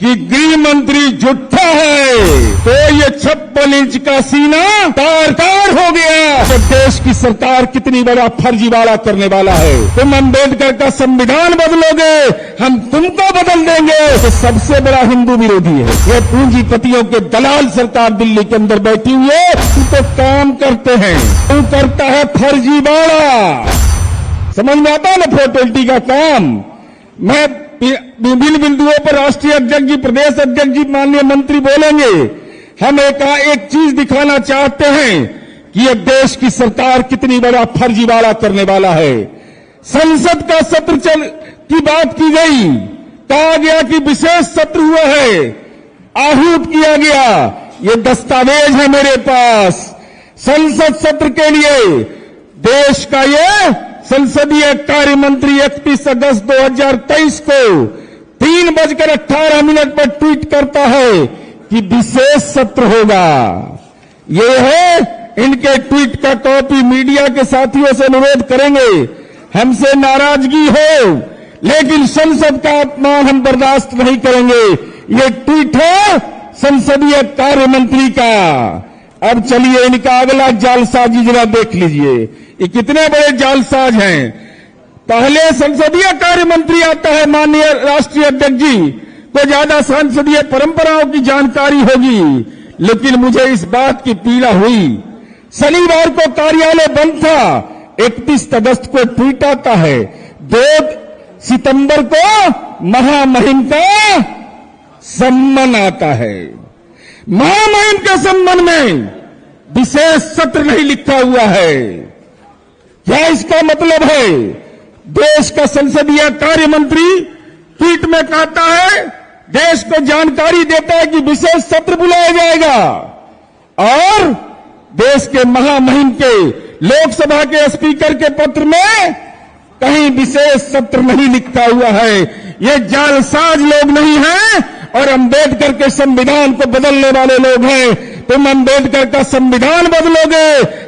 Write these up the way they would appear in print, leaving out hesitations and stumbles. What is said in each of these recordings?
कि गृह मंत्री झूठा है तो ये 56 इंच का सीना तार-तार हो गया। तो देश की सरकार कितनी बड़ा फर्जीवाड़ा करने वाला है। तुम अम्बेडकर का संविधान बदलोगे, हम तुमको बदल देंगे। तो सबसे बड़ा हिंदू विरोधी है ये पूंजीपतियों के दलाल सरकार दिल्ली के अंदर बैठी हुई है। तो काम करते हैं, तू करता है फर्जीवाड़ा। समझ में आता है ना फोर्टेलिटी का काम। मैं विभिन्न बिंदुओं पर राष्ट्रीय अध्यक्ष जी, प्रदेश अध्यक्ष जी, माननीय मंत्री बोलेंगे। हम एक चीज दिखाना चाहते हैं कि यह देश की सरकार कितनी बड़ा फर्जीवाड़ा करने वाला है। संसद का सत्र की बात की गई, कहा गया कि विशेष सत्र हुआ है, आहूत किया गया। ये दस्तावेज है मेरे पास। संसद सत्र के लिए देश का ये संसदीय कार्य मंत्री 31 अगस्त 2023 को 3:18 पर ट्वीट करता है कि विशेष सत्र होगा। ये है इनके ट्वीट का कॉपी। मीडिया के साथियों से अनुरोध करेंगे, हमसे नाराजगी हो लेकिन संसद का अपमान हम बर्दाश्त नहीं करेंगे। ये ट्वीट है संसदीय कार्य मंत्री का। अब चलिए इनका अगला जालसाजी जरा देख लीजिए, ये कितने बड़े जालसाज हैं। पहले संसदीय कार्य मंत्री आता है, माननीय राष्ट्रीय अध्यक्ष जी को ज्यादा संसदीय परंपराओं की जानकारी होगी, लेकिन मुझे इस बात की पीड़ा हुई। शनिवार को कार्यालय बंद था, 31 अगस्त को ट्वीट आता है, 2 सितंबर को महामहिम का सम्मान आता है। महामहिम के संबंध में विशेष सत्र नहीं लिखा हुआ है। क्या इसका मतलब है? देश का संसदीय कार्य मंत्री ट्वीट में कहता है, देश को जानकारी देता है कि विशेष सत्र बुलाया जाएगा, और देश के महामहिम के लोकसभा के स्पीकर के पत्र में कहीं विशेष सत्र नहीं लिखा हुआ है। ये जालसाज लोग नहीं हैं और अंबेडकर के संविधान को बदलने वाले लोग हैं। तुम अंबेडकर का संविधान बदलोगे,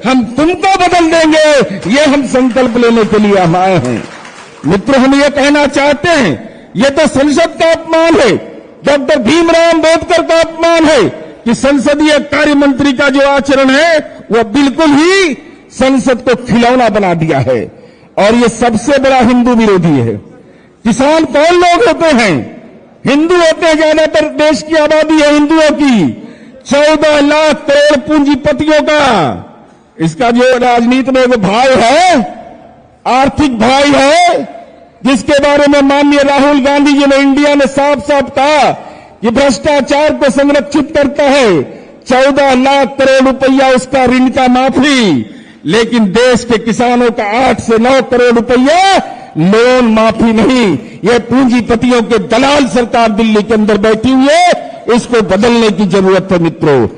हम तुमको बदल देंगे। ये हम संकल्प लेने के लिए हम आए हैं। मित्रों, हम ये कहना चाहते हैं, ये तो संसद का अपमान है, डॉक्टर भीमराव अंबेडकर का अपमान है कि संसदीय कार्य मंत्री का जो आचरण है वह बिल्कुल ही संसद को खिलौना बना दिया है। और ये सबसे बड़ा हिंदू विरोधी है। किसान कौन लोग होते हैं? हिंदू होते हैं। ज्यादातर देश की आबादी है हिंदुओं की। 14 लाख करोड़ पूंजीपतियों का इसका जो राजनीति में वो भाई है, आर्थिक भाई है, जिसके बारे में माननीय राहुल गांधी जी ने इंडिया ने साफ साफ कहा कि भ्रष्टाचार को संरक्षित करता है। 14 लाख करोड़ रुपया उसका ऋण का माफी, लेकिन देश के किसानों का 8 से 9 करोड़ रुपया लोन माफी नहीं। यह पूंजीपतियों के दलाल सरकार दिल्ली के अंदर बैठी हुई है, इसको बदलने की जरूरत है। मित्रों,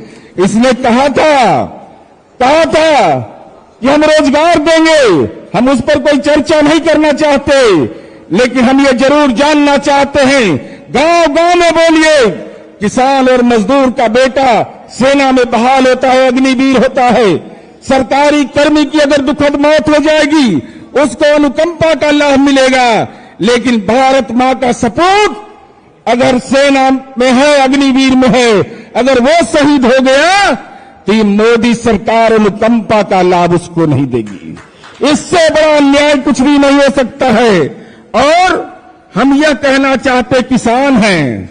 इसने कहा था कि हम रोजगार देंगे। हम उस पर कोई चर्चा नहीं करना चाहते, लेकिन हम ये जरूर जानना चाहते हैं, गांव गांव में बोलिए, किसान और मजदूर का बेटा सेना में बहाल होता है, अग्निवीर होता है। सरकारी कर्मी की अगर दुखद मौत हो जाएगी, उसको अनुकंपा का लाभ मिलेगा। लेकिन भारत मां का सपूत अगर सेना में है, अग्निवीर में है, अगर वो शहीद हो गया तो ये मोदी सरकार अनुकंपा का लाभ उसको नहीं देगी। इससे बड़ा अन्याय कुछ भी नहीं हो सकता है। और हम यह कहना चाहते, किसान हैं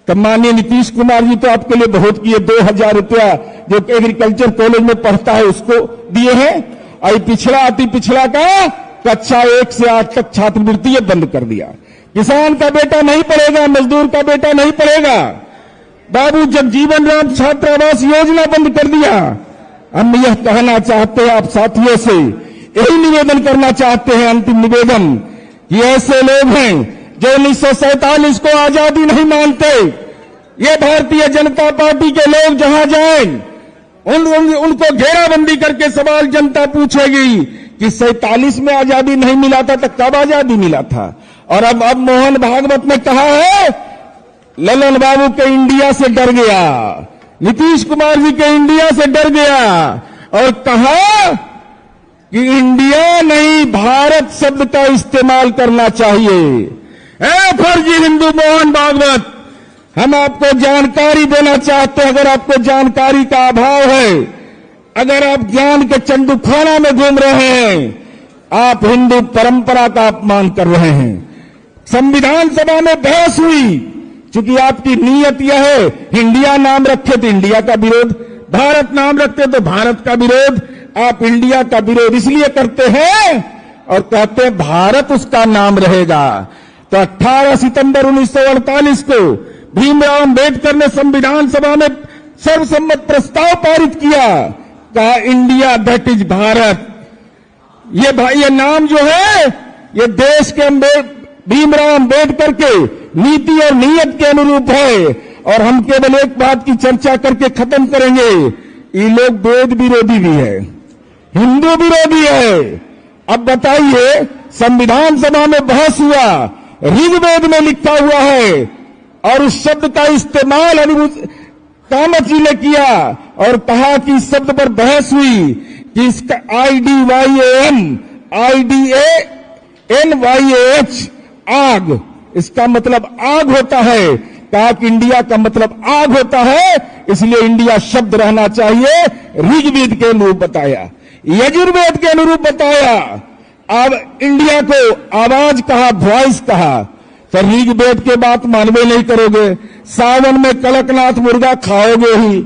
तो माननीय नीतीश कुमार जी तो आपके लिए बहुत किए। 2000 रुपया जो एग्रीकल्चर कॉलेज में पढ़ता है उसको दिए हैं। अभी पिछड़ा अति पिछड़ा का कक्षा 1 से 8 तक छात्रवृत्ति बंद कर दिया। किसान का बेटा नहीं पढ़ेगा, मजदूर का बेटा नहीं पढ़ेगा। बाबू जगजीवन राम छात्रावास योजना बंद कर दिया। हम यह कहना चाहते हैं आप साथियों से, यही निवेदन करना चाहते हैं, अंतिम निवेदन, कि ऐसे लोग हैं जो 1947 को आजादी नहीं मानते। ये भारतीय जनता पार्टी के लोग जहां जाएं उनको घेराबंदी करके सवाल जनता पूछेगी कि 47 में आजादी नहीं मिला था तो कब आजादी मिला था। और अब मोहन भागवत ने कहा है, ललन बाबू के इंडिया से डर गया, नीतीश कुमार जी के इंडिया से डर गया और कहा कि इंडिया नहीं भारत शब्द का इस्तेमाल करना चाहिए। फर्जी हिंदू मोहन भागवत, हम आपको जानकारी देना चाहते हैं। अगर आपको जानकारी का अभाव है, अगर आप ज्ञान के चंदूखाना में घूम रहे हैं, आप हिंदू परंपरा का अपमान कर रहे हैं। संविधान सभा में बहस हुई, चूंकि आपकी नीयत यह है, इंडिया नाम रखे तो इंडिया का विरोध, भारत नाम रखते तो भारत का विरोध। आप इंडिया का विरोध इसलिए करते हैं और कहते हैं भारत उसका नाम रहेगा। तो 18 सितंबर 1948 को भीमराव अंबेडकर ने संविधान सभा में सर्वसम्मत प्रस्ताव पारित किया, कहा इंडिया दैट इज भारत। ये नाम जो है, ये देश के भीमराव अंबेडकर के नीति और नीयत के अनुरूप है। और हम केवल एक बात की चर्चा करके खत्म करेंगे, ये लोग वेद विरोधी भी है, हिंदू विरोधी है। अब बताइए, संविधान सभा में बहस हुआ, ऋग्वेद में लिखा हुआ है और उस शब्द का इस्तेमाल कामत जी ने किया और कहा कि इस शब्द पर बहस हुई कि इसका IDYAN आग, इसका मतलब आग होता है। कहा कि इंडिया का मतलब आग होता है, इसलिए इंडिया शब्द रहना चाहिए। ऋग्वेद के अनुरूप बताया, यजुर्वेद के अनुरूप बताया। अब इंडिया को आवाज कहा, वॉइस कहा। तो ऋग्वेद के बात मानवे नहीं करोगे, सावन में कड़कनाथ मुर्गा खाओगे ही,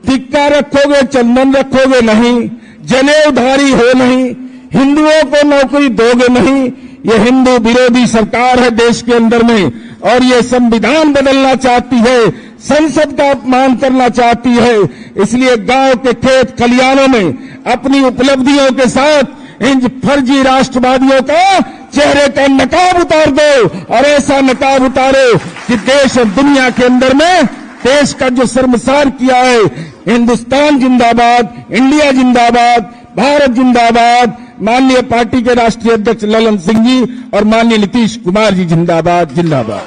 टिक्का रखोगे, चंदन रखोगे नहीं, जनेऊधारी हो नहीं, हिंदुओं को नौकरी दोगे नहीं। ये हिंदू विरोधी सरकार है देश के अंदर में, और ये संविधान बदलना चाहती है, संसद का अपमान करना चाहती है। इसलिए गांव के खेत खलियानों में अपनी उपलब्धियों के साथ इन फर्जी राष्ट्रवादियों का चेहरे का नकाब उतार दो, और ऐसा नकाब उतारो कि देश और दुनिया के अंदर में देश का जो शर्मसार किया है। हिंदुस्तान जिंदाबाद, इंडिया जिंदाबाद, भारत जिंदाबाद। माननीय पार्टी के राष्ट्रीय अध्यक्ष ललन सिंह जी और माननीय नीतीश कुमार जी जिंदाबाद जिंदाबाद।